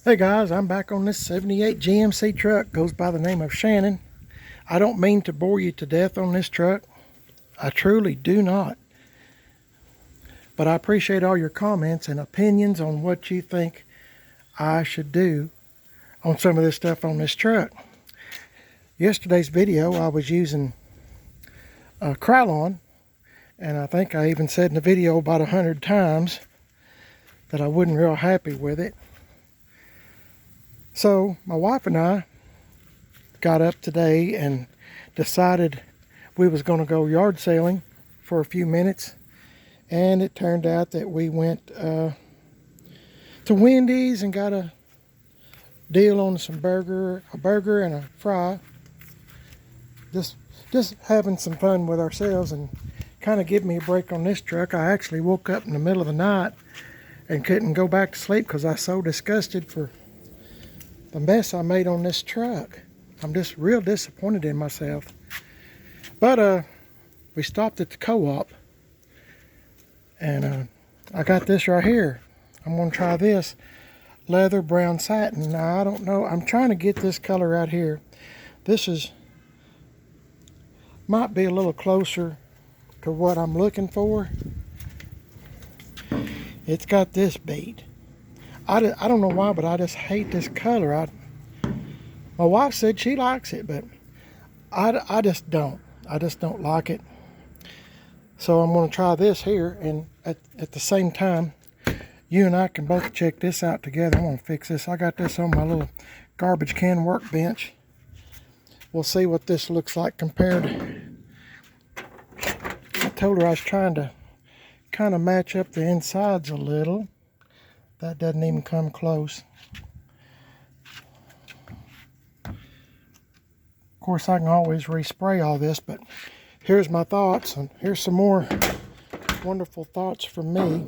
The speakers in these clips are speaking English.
Hey guys, I'm back on this 78 GMC truck. Goes by the name of Shannon. I don't mean to bore you to death on this truck. I truly do not. But I appreciate all your comments and opinions on what you think I should do on some of this stuff on this truck. Yesterday's video I was using Krylon, and I think I even said in the video about 100 times that I wasn't real happy with it. So my wife and I got up today and decided we was going to go yard sailing for a few minutes, and it turned out that we went to Wendy's and got a deal on a burger and a fry. Just having some fun with ourselves and kind of give me a break on this truck. I actually woke up in the middle of the night and couldn't go back to sleep because I was so disgusted for the mess I made on this truck. I'm just real disappointed in myself. But we stopped at the co-op, and I got this right here. I'm gonna try this leather brown satin. Now I don't know, I'm trying to get this color right here. This might be a little closer to what I'm looking for. It's got this beat. I don't know why, but I just hate this color. My wife said she likes it, but I just don't. I just don't like it. So I'm going to try this here, and at the same time, you and I can both check this out together. I'm going to fix this. I got this on my little garbage can workbench. We'll see what this looks like compared. I told her I was trying to kind of match up the insides a little. That doesn't even come close. Of course, I can always respray all this, but here's my thoughts, and here's some more wonderful thoughts from me.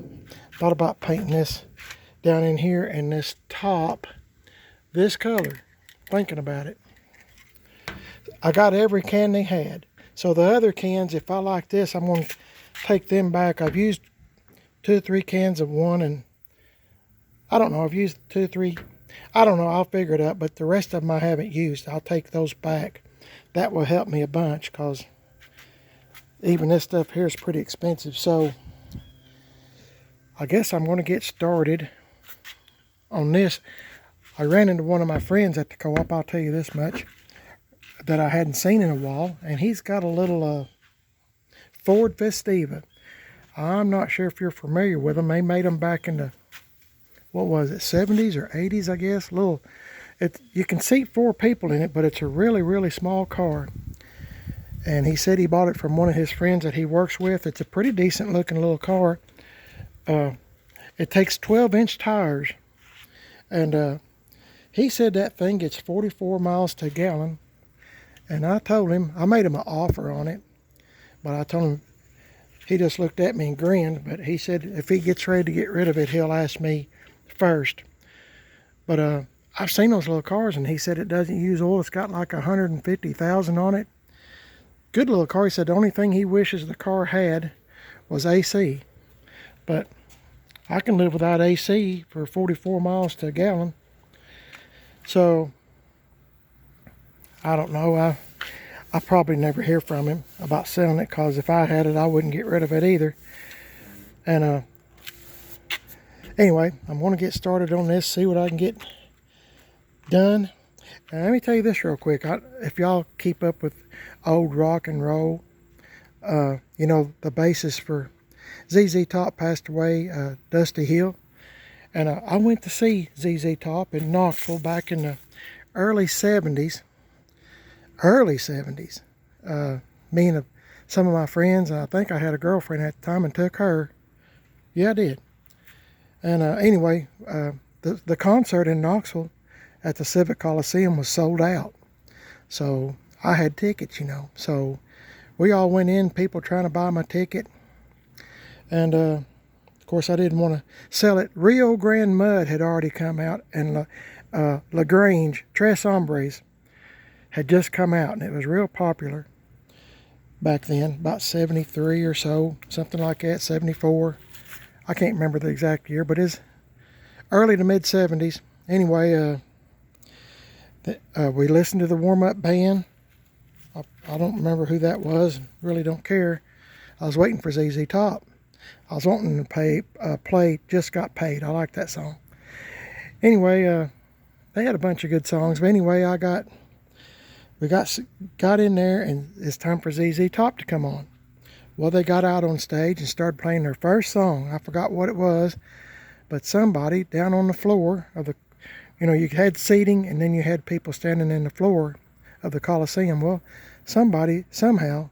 Thought about painting this down in here and this top, this color, thinking about it. I got every can they had. So the other cans, if I like this, I'm going to take them back. I've used 2 or 3 cans of one, and I don't know, I've used 2 or 3. I don't know, I'll figure it out, but the rest of them I haven't used. I'll take those back. That will help me a bunch, because even this stuff here is pretty expensive. So I guess I'm going to get started on this. I ran into one of my friends at the co-op, I'll tell you this much, that I hadn't seen in a while, and he's got a little Ford Festiva. I'm not sure if you're familiar with them. They made them back in the, what was it, 70s or 80s, I guess. You can seat 4 people in it, but it's a really, really small car. And he said he bought it from one of his friends that he works with. It's a pretty decent looking little car. It takes 12-inch tires. And he said that thing gets 44 miles to a gallon. And I told him, I made him an offer on it. But I told him, he just looked at me and grinned. But he said if he gets ready to get rid of it, he'll ask me first. But I've seen those little cars, and he said it doesn't use oil. It's got like 150,000 on it. Good little car. He said the only thing he wishes the car had was AC. But I can live without AC for 44 miles to a gallon. So I don't know. I probably never hear from him about selling it, because if I had it, I wouldn't get rid of it either. And anyway, I'm going to get started on this, see what I can get done. And let me tell you this real quick. If y'all keep up with old rock and roll, you know, the bassist for ZZ Top passed away, Dusty Hill. And I went to see ZZ Top in Knoxville back in the early 70s. Me and some of my friends, and I think I had a girlfriend at the time, and took her. Yeah, I did. And anyway, the concert in Knoxville at the Civic Coliseum was sold out. So I had tickets, you know. So we all went in, people trying to buy my ticket. And of course, I didn't want to sell it. Rio Grande Mud had already come out, and LaGrange Tres Hombres had just come out, and it was real popular back then, about 73 or so, something like that, 74. I can't remember the exact year, but it's early to mid 70s. anyway, we listened to the warm-up band. I don't remember who that was. Really don't care. I was waiting for ZZ Top. I was wanting to play Just Got Paid. I like that song. Anyway, they had a bunch of good songs. But anyway, we got in there, and it's time for ZZ Top to come on. Well, they got out on stage and started playing their first song. I forgot what it was, but somebody down on the floor of the, you had seating, and then you had people standing in the floor of the Coliseum. Well, somebody somehow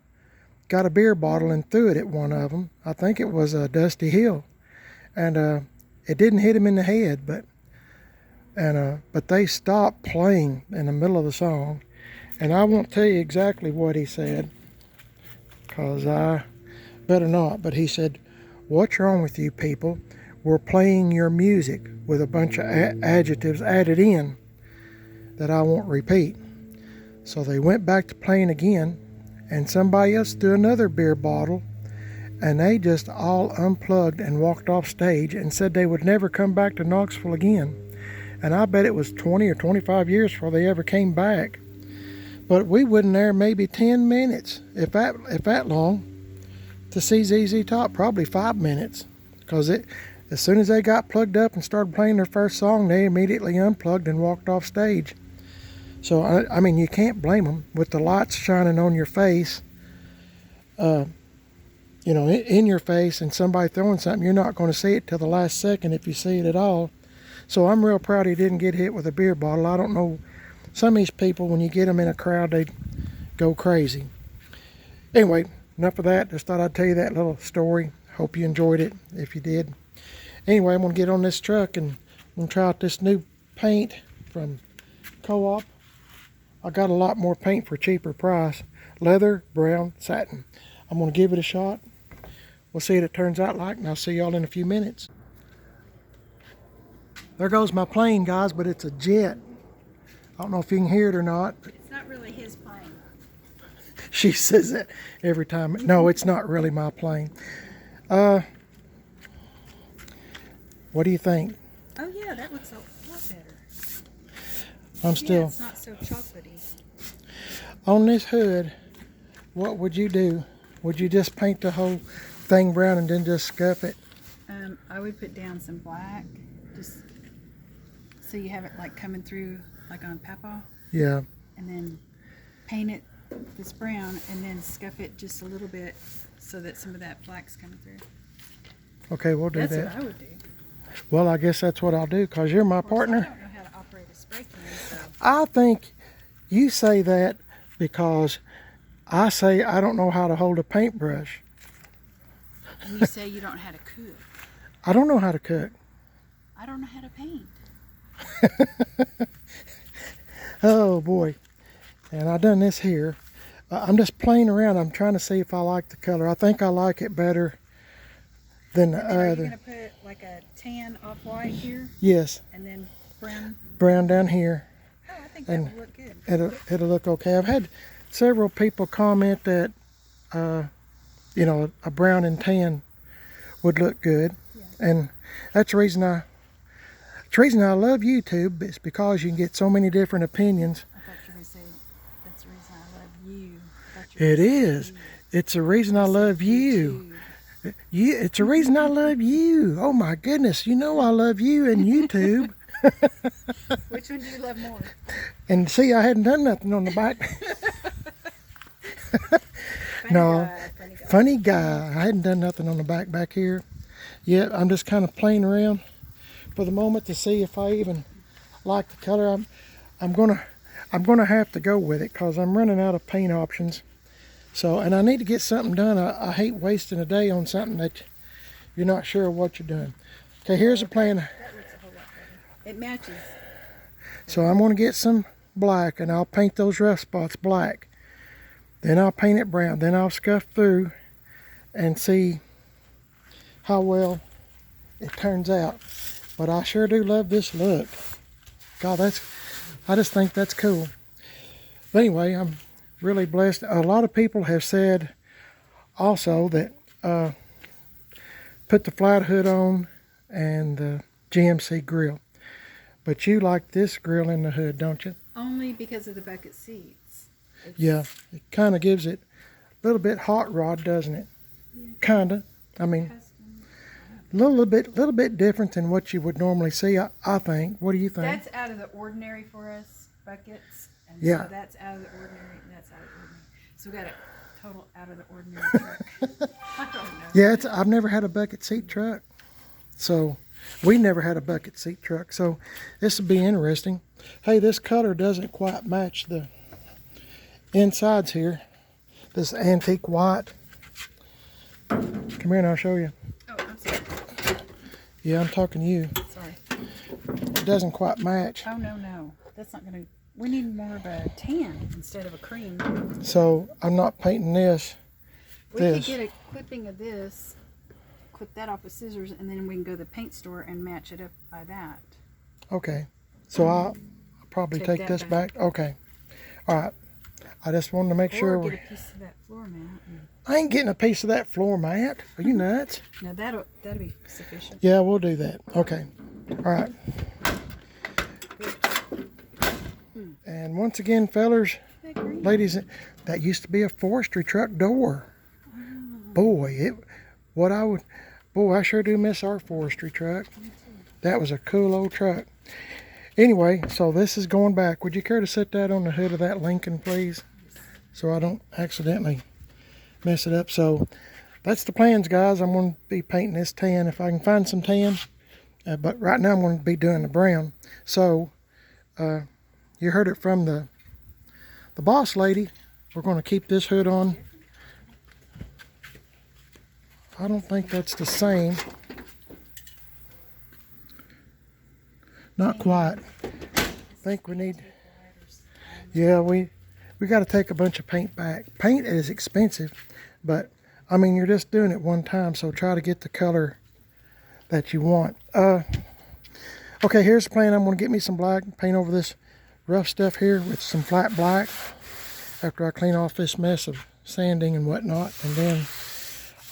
got a beer bottle and threw it at one of them. I think it was Dusty Hill, and it didn't hit him in the head, but they stopped playing in the middle of the song, and I won't tell you exactly what he said, because I better not, but he said, "What's wrong with you people? We're playing your music," with a bunch of adjectives added in that I won't repeat. So they went back to playing again, and somebody else threw another beer bottle, and they just all unplugged and walked off stage and said they would never come back to Knoxville again. And I bet it was 20 or 25 years before they ever came back. But we wasn't there maybe 10 minutes, if that long, to see ZZ Top. Probably 5 minutes, because as soon as they got plugged up and started playing their first song, they immediately unplugged and walked off stage. So, I mean, you can't blame them with the lights shining on your face, in your face, and somebody throwing something. You're not going to see it till the last second, if you see it at all. So I'm real proud he didn't get hit with a beer bottle. I don't know, some of these people, when you get them in a crowd, they go crazy. Anyway, enough of that. Just thought I'd tell you that little story. Hope you enjoyed it, if you did. Anyway, I'm going to get on this truck, and I'm going to try out this new paint from Co-op. I got a lot more paint for a cheaper price. Leather, brown, satin. I'm going to give it a shot. We'll see what it turns out like, and I'll see y'all in a few minutes. There goes my plane, guys, but it's a jet. I don't know if you can hear it or not. It's not really his plane. She says that every time. No, it's not really my plane. What do you think? Oh yeah, that looks a lot better. I'm still... Yeah, it's not so chocolatey. On this hood, what would you do? Would you just paint the whole thing brown and then just scuff it? I would put down some black, just so you have it like coming through like on Papa. Yeah. And then paint it this brown and then scuff it just a little bit so that some of that black's coming through. Okay, we'll do that. That's what I would do. Well, I guess that's what I'll do, because you're my partner. I don't know how to operate a spray can, so. I think you say that because I say I don't know how to hold a paintbrush. And you say you don't know how to cook. I don't know how to cook. I don't know how to paint. Oh boy. And I done this here. I'm just playing around. I'm trying to see if I like the color. I think I like it better than the other. Are you going to put like a tan off-white here? Yes. And then brown? Brown down here. Oh, I think that would look good. It'll look okay. I've had several people comment that, a brown and tan would look good. Yeah. And that's the reason I love YouTube. It's because you can get so many different opinions. I thought you were going to say, that's the reason I love you. It is. It's the reason I love you. It's the reason I love you. Oh my goodness. You know I love you and YouTube. Which one do you love more? And see, I hadn't done nothing on the back. Funny guy. I hadn't done nothing on the back here yet. I'm just kind of playing around for the moment to see if I even like the color. I'm gonna have to go with it, because I'm running out of paint options. So, and I need to get something done. I hate wasting a day on something that you're not sure what you're doing. Okay, here's a plan. That looks a whole lot better. It matches. So I'm going to get some black, and I'll paint those rough spots black. Then I'll paint it brown. Then I'll scuff through and see how well it turns out. But I sure do love this look. God, I just think that's cool. But anyway, I'm really blessed. A lot of people have said also that put the flat hood on and the GMC grill. But you like this grill in the hood, don't you? Only because of the bucket seats. Yeah, it kind of gives it a little bit hot rod, doesn't it? Yeah. Kind of. I mean, Custom. little bit different than what you would normally see, I think. What do you think? That's out of the ordinary for us, buckets. And Yeah. so that's out of the ordinary, and that's out of the ordinary. So we got a total out of the ordinary truck. I don't know. Yeah, I've never had a bucket seat truck. So we never had a bucket seat truck. So this will be interesting. Hey, this color doesn't quite match the insides here. This antique white. Come here and I'll show you. Oh, I'm sorry. Yeah, I'm talking to you. Sorry. It doesn't quite match. Oh, no. That's not going to... We need more of a tan instead of a cream. So I'm not painting this. We could get a clipping of this, clip that off with scissors, and then we can go to the paint store and match it up by that. Okay. So I'll probably Take take that this back. Okay. All right. I just wanted to make Or sure. get a piece of that floor mat. I ain't getting a piece of that floor mat. Are you nuts? No, that'll be sufficient. Yeah, we'll do that. Okay. All right. And once again, fellers, ladies, that used to be a forestry truck door. Boy, I sure do miss our forestry truck. That was a cool old truck. Anyway, so this is going back. Would you care to set that on the hood of that Lincoln, please? So I don't accidentally mess it up. So that's the plans, guys. I'm going to be painting this tan if I can find some tan. But right now I'm going to be doing the brown. So you heard it from the boss lady. We're going to keep this hood on. I don't think that's the same. Not quite. I think we need... Yeah, we got to take a bunch of paint back. Paint is expensive, but I mean, you're just doing it one time, so try to get the color that you want. Okay, here's the plan. I'm going to get me some black, paint over this rough stuff here with some flat black after I clean off this mess of sanding and whatnot, and then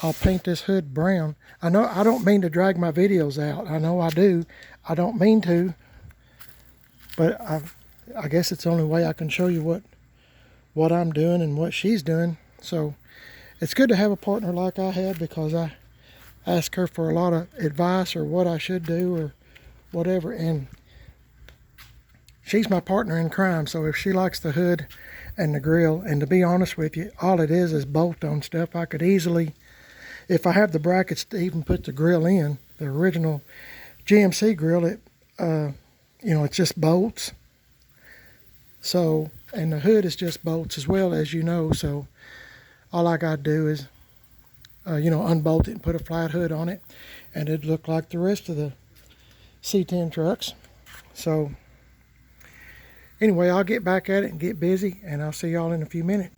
I'll paint this hood brown. I know I don't mean to drag my videos out. I know I do. I don't mean to, but I guess it's the only way I can show you what I'm doing and what she's doing. So it's good to have a partner like I have, because I ask her for a lot of advice or what I should do or whatever, and she's my partner in crime. So if she likes the hood and the grill, and to be honest with you, all it is bolt-on stuff. I could easily, if I have the brackets to even put the grill in, the original GMC grill, it's just bolts. So, and the hood is just bolts as well, as you know. So all I got to do is, unbolt it and put a flat hood on it, and it'd look like the rest of the C10 trucks. So anyway, I'll get back at it and get busy, and I'll see y'all in a few minutes.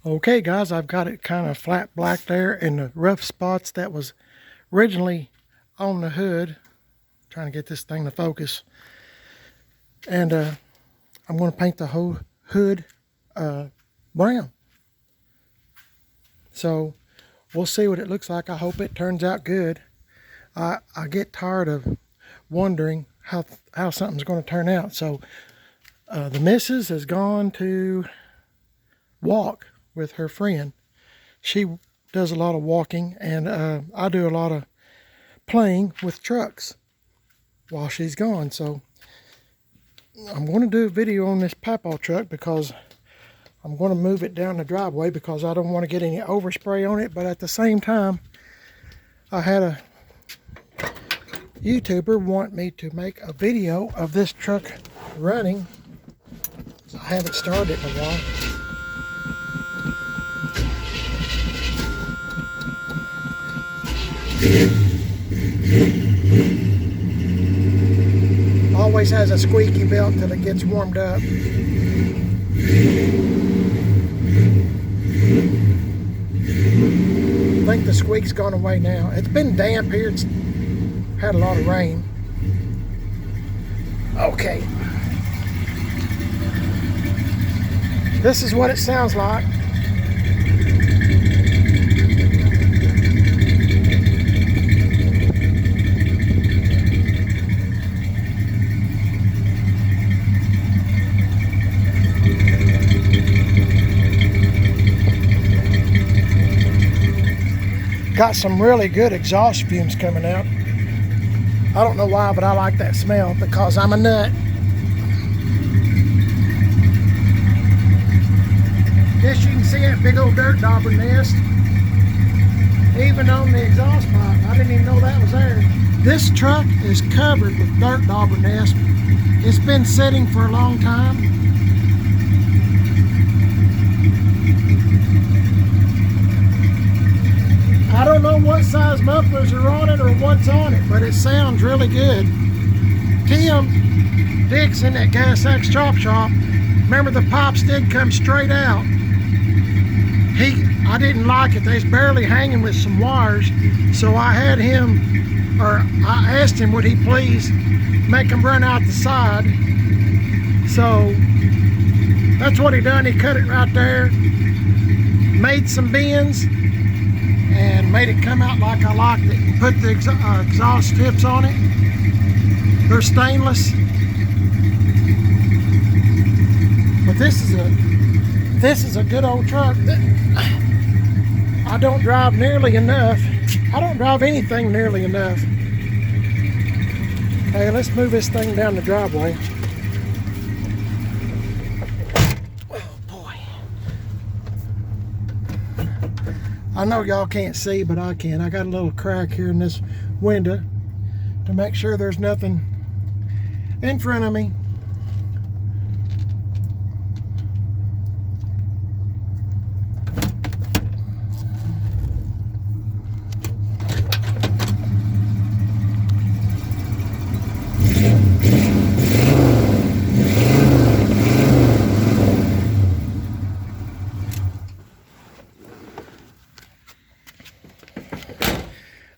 Okay, guys, I've got it kind of flat black there in the rough spots that was originally on the hood. Trying to get this thing to focus. And I'm going to paint the whole hood brown. So we'll see what it looks like. I hope it turns out good. I get tired of wondering how something's going to turn out. So the missus has gone to walk with her friend. She does a lot of walking, and I do a lot of playing with trucks while she's gone. So I'm going to do a video on this Papaw truck, because I'm going to move it down the driveway because I don't want to get any overspray on it. But at the same time, I had a YouTuber want me to make a video of this truck running. So I haven't started it in a while. Always has a squeaky belt till it gets warmed up. I think the squeak's gone away now. It's been damp here. It's had a lot of rain. Okay. This is what it sounds like. got some really good exhaust fumes coming out. I don't know why, but I like that smell because I'm a nut. Guess you can see that big old dirt dauber nest. Even on the exhaust pipe. I didn't even know that was there. This truck is covered with dirt dauber nest. It's been sitting for a long time. I don't know what size mufflers are on it or what's on it, but it sounds really good. Tim Dixon at Gas X Chop Shop, remember the pipes did come straight out. I didn't like it. They was barely hanging with some wires, so I had him, or I asked him would he please make them run out the side. So that's what he done. He cut it right there, made some bends, and made it come out like I liked it. Put the exhaust tips on it. They're stainless. But this is a good old truck that I don't drive nearly enough. I don't drive anything nearly enough. Hey, let's move this thing down the driveway. Oh boy. I know y'all can't see, but I can. I got a little crack here in this window to make sure there's nothing in front of me.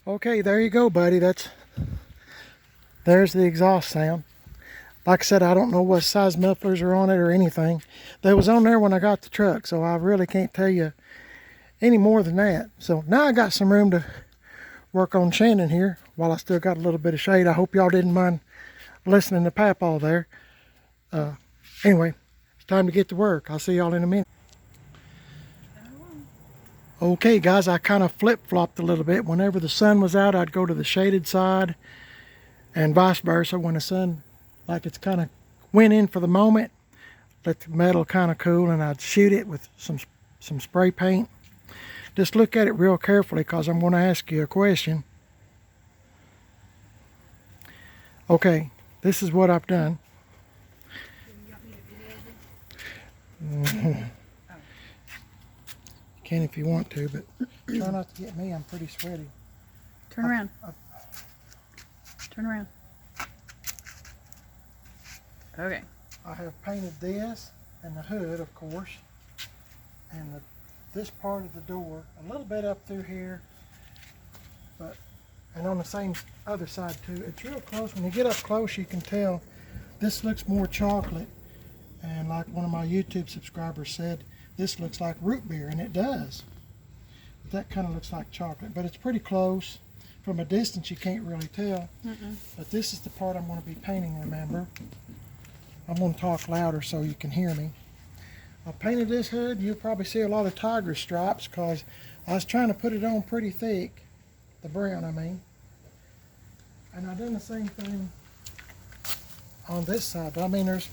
Okay, there you go, buddy. There's the exhaust sound. Like I said, I don't know what size mufflers are on it or anything. They was on there when I got the truck, so I really can't tell you any more than that. So now I got some room to work on Shannon here while I still got a little bit of shade. I hope y'all didn't mind listening to Papaw there. Anyway, it's time to get to work. I'll see y'all in a minute. Okay guys, I kind of flip-flopped a little bit. Whenever the sun was out, I'd go to the shaded side, and vice versa. When the sun, like it's kind of went in for the moment, let the metal kind of cool, and I'd shoot it with some spray paint. Just look at it real carefully because I'm going to ask you a question. Okay, this is what I've done. Can if you want to, but try not to get me. I'm pretty sweaty. Turn around. Turn around. Okay. I have painted this and the hood, of course, and this part of the door, a little bit up through here, and on the same other side too. It's real close. When you get up close, you can tell this looks more chocolate, and like one of my YouTube subscribers said, this looks like root beer, and it does. That kind of looks like chocolate, but it's pretty close. From a distance, you can't really tell. But this is the part I'm going to be painting, remember. I'm going to talk louder so you can hear me. I painted this hood. You'll probably see a lot of tiger stripes because I was trying to put it on pretty thick. The brown, I mean. And I've done the same thing on this side. But I mean, there's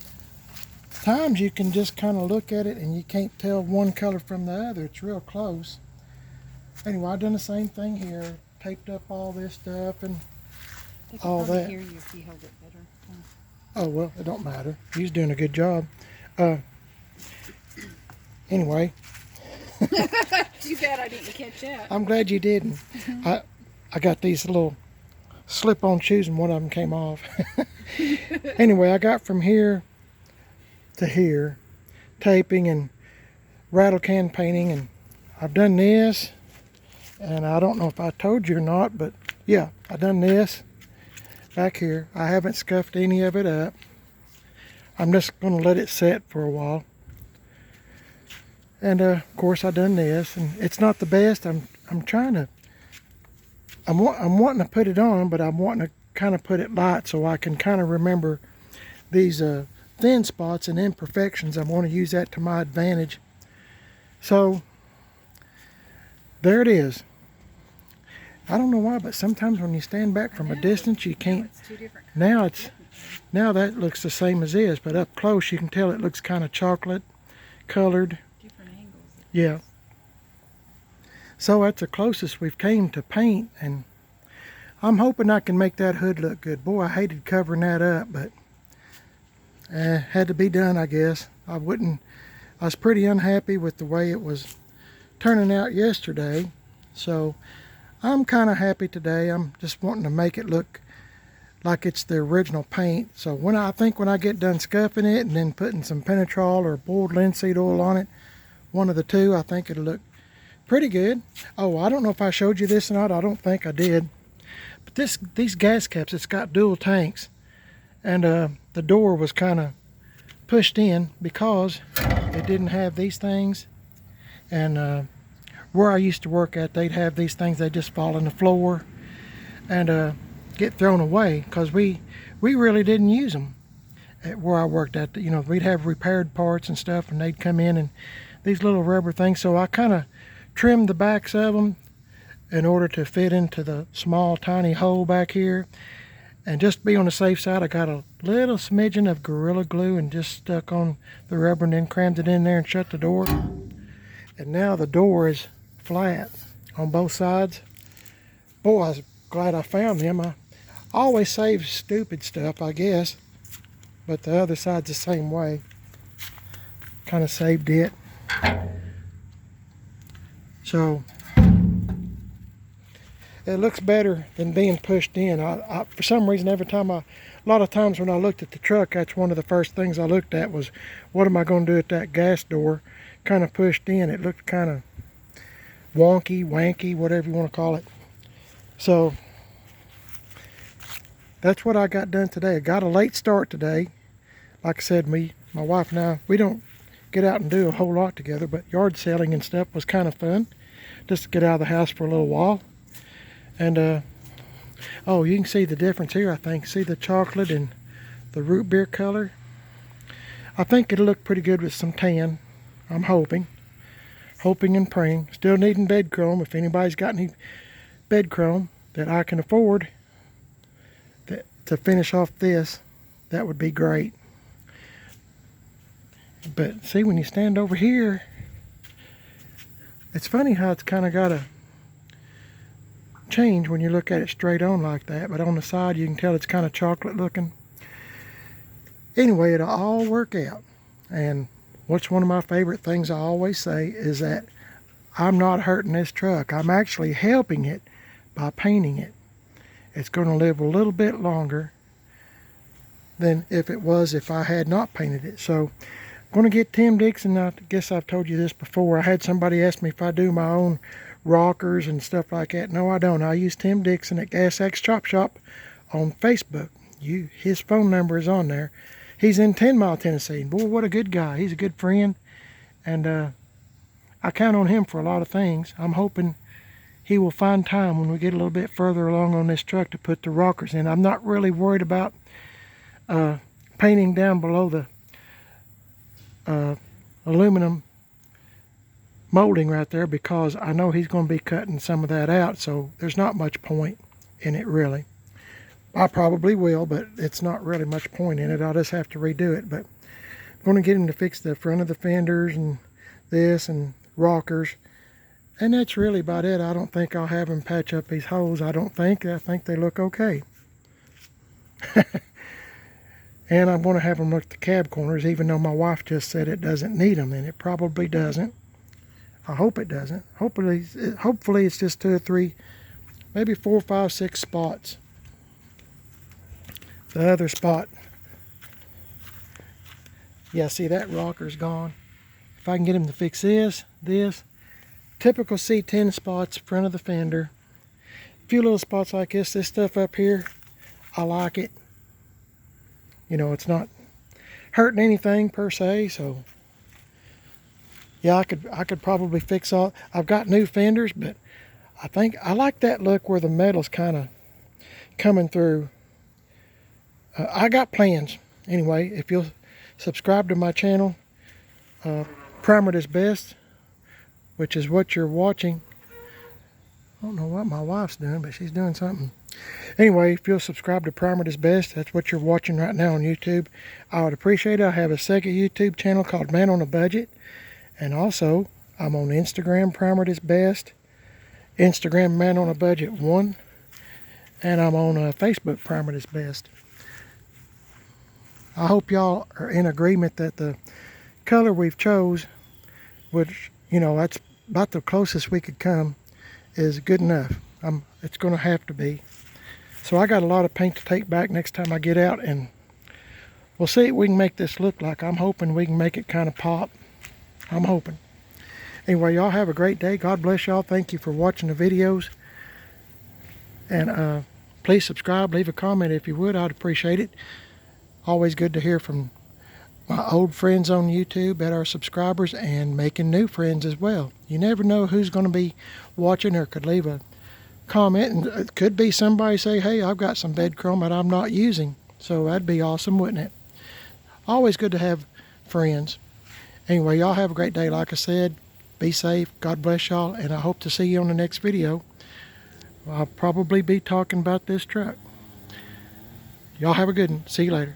times you can just kind of look at it and you can't tell one color from the other. It's real close. Anyway, I've done the same thing here. Taped up all this stuff and all that. Hear you if you held it better. Oh well, it don't matter. He's doing a good job. Anyway. Too bad I didn't catch that. I'm glad you didn't. I got these little slip-on shoes and one of them came off. Anyway, I got from here to here, taping and rattle can painting, and I've done this, and I don't know if I told you or not, but yeah, I've done this back here. I haven't scuffed any of it up. I'm just going to let it set for a while. And of course I've done this, and it's not the best. I'm wanting to put it on, but I'm wanting to kind of put it light so I can kind of remember these thin spots and imperfections. I want to use that to my advantage. So there it is. I don't know why, but sometimes when you stand back from a distance, you can't. It's two different Now that looks the same as this, but up close you can tell it looks kind of chocolate colored. different angles. Yeah. So that's the closest we've came to paint, and I'm hoping I can make that hood look good. Boy, I hated covering that up, but had to be done, I guess. I was pretty unhappy with the way it was turning out yesterday, so I'm kind of happy today. I'm just wanting to make it look like it's the original paint. So when I get done scuffing it and then putting some Penetrol or boiled linseed oil on it, one of the two, I think it'll look pretty good. Oh, I don't know if I showed you this or not. I don't think I did. But these gas caps, it's got dual tanks, and the door was kind of pushed in because it didn't have these things. And where I used to work at, they'd have these things. They just fall on the floor and get thrown away because we really didn't use them at where I worked at. You know, we'd have repaired parts and stuff, and they'd come in and these little rubber things. So I kind of trimmed the backs of them in order to fit into the small tiny hole back here. And just to be on the safe side, I got a little smidgen of Gorilla Glue and just stuck on the rubber and then crammed it in there and shut the door. And now the door is flat on both sides. Boy, I was glad I found them. I always save stupid stuff, I guess, but the other side's the same way. Kind of saved it. So it looks better than being pushed in. I for some reason, a lot of times when I looked at the truck, that's one of the first things I looked at was, what am I going to do at that gas door? Kind of pushed in. It looked kind of wonky, wanky, whatever you want to call it. So that's what I got done today. I got a late start today. Like I said, my wife and I, we don't get out and do a whole lot together, but yard selling and stuff was kind of fun, just to get out of the house for a little while. And oh, you can see the difference here, I think. See the chocolate and the root beer color? I think it'll look pretty good with some tan. I'm hoping and praying. Still needing bed chrome. If anybody's got any bed chrome that I can afford to finish off this, that would be great. But see, when you stand over here, it's funny how it's kind of got a change when you look at it straight on like that, but on the side you can tell it's kind of chocolate looking. Anyway, it'll all work out. And what's one of my favorite things I always say is that I'm not hurting this truck. I'm actually helping it by painting it. It's going to live a little bit longer than if I had not painted it. So I'm going to get Tim Dixon. I guess I've told you this before. I had somebody ask me if I do my own rockers and stuff like that. No, I don't. I use Tim Dixon at Gas Axe Chop Shop on Facebook. His phone number is on there. He's in 10 Mile, Tennessee. Boy, what a good guy. He's a good friend. And I count on him for a lot of things. I'm hoping he will find time when we get a little bit further along on this truck to put the rockers in. I'm not really worried about painting down below the aluminum molding right there, because I know he's going to be cutting some of that out, so there's not much point in it really. I probably will, but it's not really much point in it. I'll just have to redo it. But I'm going to get him to fix the front of the fenders and this and rockers, and that's really about it. I don't think I'll have him patch up these holes. I think they look okay. And I'm going to have him look at the cab corners, even though my wife just said it doesn't need them, and it probably doesn't. I hope it doesn't. Hopefully it's just 2 or 3, maybe 4, 5, 6 spots. The other spot, yeah, see that rocker's gone. If I can get him to fix this, typical C10 spots, front of the fender. A few little spots like this stuff up here, I like it. You know, it's not hurting anything per se, so yeah, I could probably fix all. I've got new fenders, but I think I like that look where the metal's kind of coming through. I got plans. Anyway, if you'll subscribe to my channel, Primer is Best, which is what you're watching. I don't know what my wife's doing, but she's doing something. Anyway, if you'll subscribe to Primer is Best, that's what you're watching right now on YouTube, I would appreciate it. I have a second YouTube channel called Man on a Budget. And also, I'm on Instagram, Primer is Best. Instagram, Man on a Budget 1. And I'm on Facebook, Primer is Best. I hope y'all are in agreement that the color we've chose, which, you know, that's about the closest we could come, is good enough. It's going to have to be. So I got a lot of paint to take back next time I get out, and we'll see what we can make this look like. I'm hoping we can make it kind of pop. I'm hoping. Anyway, y'all have a great day. God bless y'all. Thank you for watching the videos. And please subscribe, leave a comment if you would. I'd appreciate it. Always good to hear from my old friends on YouTube, at our subscribers, and making new friends as well. You never know who's going to be watching or could leave a comment, and it could be somebody say, hey, I've got some bed chrome that I'm not using. So that'd be awesome, wouldn't it? Always good to have friends. Anyway, y'all have a great day. Like I said, be safe. God bless y'all, and I hope to see you on the next video. I'll probably be talking about this truck. Y'all have a good one. See you later.